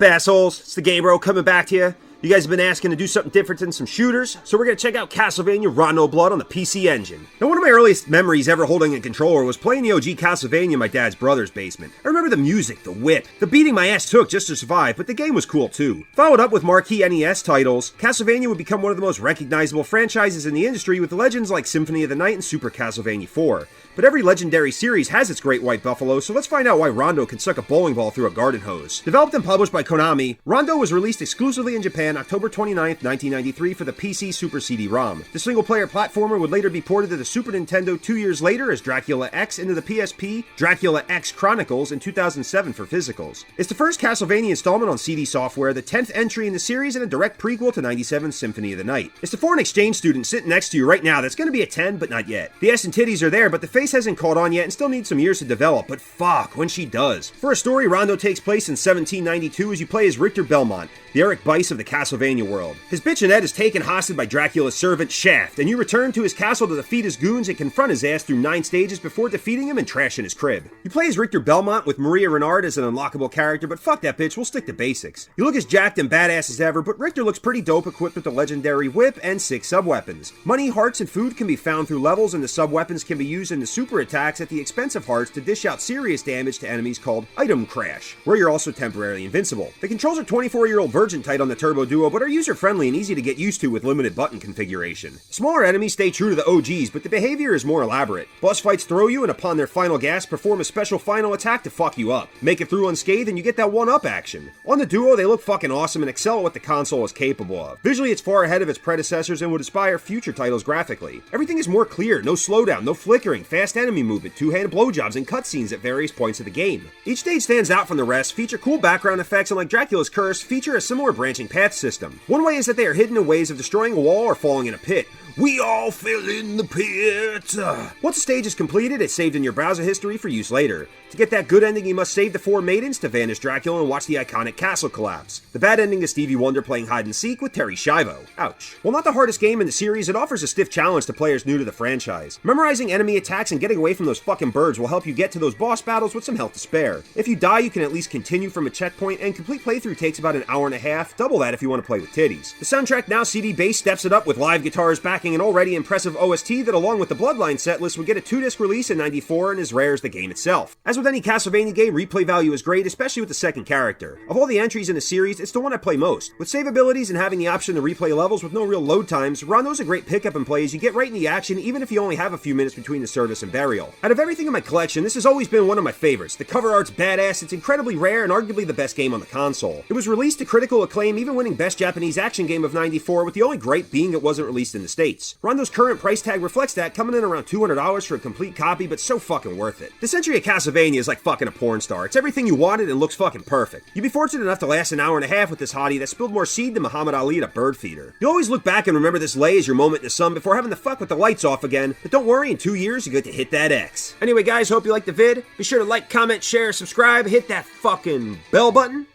up, assholes? It's the Game Bro coming back to you. You guys have been asking to do something different than some shooters, so we're going to check out Castlevania Rondo Blood on the PC Engine. Now, one of my earliest memories ever holding a controller was playing the OG Castlevania in my dad's brother's basement. I remember the music, the whip, the beating my ass took just to survive, but the game was cool too. Followed up with marquee NES titles, Castlevania would become one of the most recognizable franchises in the industry with legends like Symphony of the Night and Super Castlevania 4. But every legendary series has its great white buffalo, so let's find out why Rondo can suck a bowling ball through a garden hose. Developed and published by Konami, Rondo was released exclusively in Japan October 29th, 1993 for the PC Super CD-ROM. The single-player platformer would later be ported to the Super Nintendo 2 years later as Dracula X into the PSP Dracula X Chronicles in 2007 for physicals. It's the first Castlevania installment on CD software, the 10th entry in the series, and a direct prequel to 97's Symphony of the Night. It's the foreign exchange student sitting next to you right now that's going to be a 10, but not yet. The ass and titties are there, but the face hasn't caught on yet and still needs some years to develop, but fuck, when she does. For a story, Rondo takes place in 1792 as you play as Richter Belmont, the Eric Bice of the Castlevania world. His bitch Annette is taken hostage by Dracula's servant Shaft, and you return to his castle to defeat his goons and confront his ass through 9 stages before defeating him and trashing his crib. You play as Richter Belmont with Maria Renard as an unlockable character, but fuck that bitch, we'll stick to basics. You look as jacked and badass as ever, but Richter looks pretty dope equipped with the legendary whip and 6 sub-weapons. Money, hearts, and food can be found through levels, and the sub-weapons can be used in the super attacks at the expense of hearts to dish out serious damage to enemies called Item Crash, where you're also temporarily invincible. The controls are 24-year-old virgin tight on the Turbo Duo, but are user-friendly and easy to get used to with limited button configuration. Smaller enemies stay true to the OGs, but the behavior is more elaborate. Boss fights throw you, and upon their final gasp, perform a special final attack to fuck you up. Make it through unscathed, and you get that one-up action. On the Duo, they look fucking awesome and excel at what the console is capable of. Visually, it's far ahead of its predecessors and would inspire future titles graphically. Everything is more clear, no slowdown, no flickering, fast enemy movement, two-handed blowjobs, and cutscenes at various points of the game. Each stage stands out from the rest, feature cool background effects, and like Dracula's Curse, feature a similar branching path system. One way is that they are hidden in ways of destroying a wall or falling in a pit. We all fell in the pit. Once a stage is completed, it's saved in your browser history for use later. To get that good ending, you must save the 4 maidens to vanish Dracula and watch the iconic castle collapse. The bad ending is Stevie Wonder playing hide and seek with Terry Schiavo. Ouch. While not the hardest game in the series, it offers a stiff challenge to players new to the franchise. Memorizing enemy attacks and getting away from those fucking birds will help you get to those boss battles with some health to spare. If you die, you can at least continue from a checkpoint, and complete playthrough takes about an hour and a half, double that if you want to play with titties. The soundtrack, now CD based, steps it up with live guitars backing an already impressive OST that, along with the Bloodline setlist, would get a 2-disc release in '94 and as rare as the game itself. As with any Castlevania game, replay value is great, especially with the second character. Of all the entries in the series, it's the one I play most. With save abilities and having the option to replay levels with no real load times, Rondo's a great pickup and play as you get right in the action even if you only have a few minutes between the service and burial. Out of everything in my collection, this has always been one of my favorites. The cover art's badass, it's incredibly rare, and arguably the best game on the console. It was released to critical acclaim, even winning Best Japanese Action Game of '94, with the only gripe being it wasn't released in the States. Rondo's current price tag reflects that, coming in around $200 for a complete copy, but so fucking worth it. This entry of Castlevania is like fucking a porn star. It's everything you wanted and looks fucking perfect. You'd be fortunate enough to last an hour and a half with this hottie that spilled more seed than Muhammad Ali at a bird feeder. You'll always look back and remember this lay as your moment in the sun before having to fuck with the lights off again, but don't worry, in 2 years you get to hit that X. Anyway guys, hope you liked the vid. Be sure to like, comment, share, subscribe, hit that fucking bell button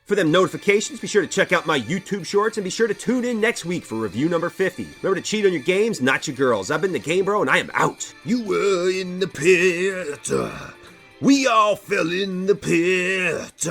for them notifications. Be sure to check out my YouTube shorts, and be sure to tune in next week for review number 50. Remember to cheat on your games, not your girls. I've been the Game Bro, and I am out. You were in the pit. We all fell in the pit.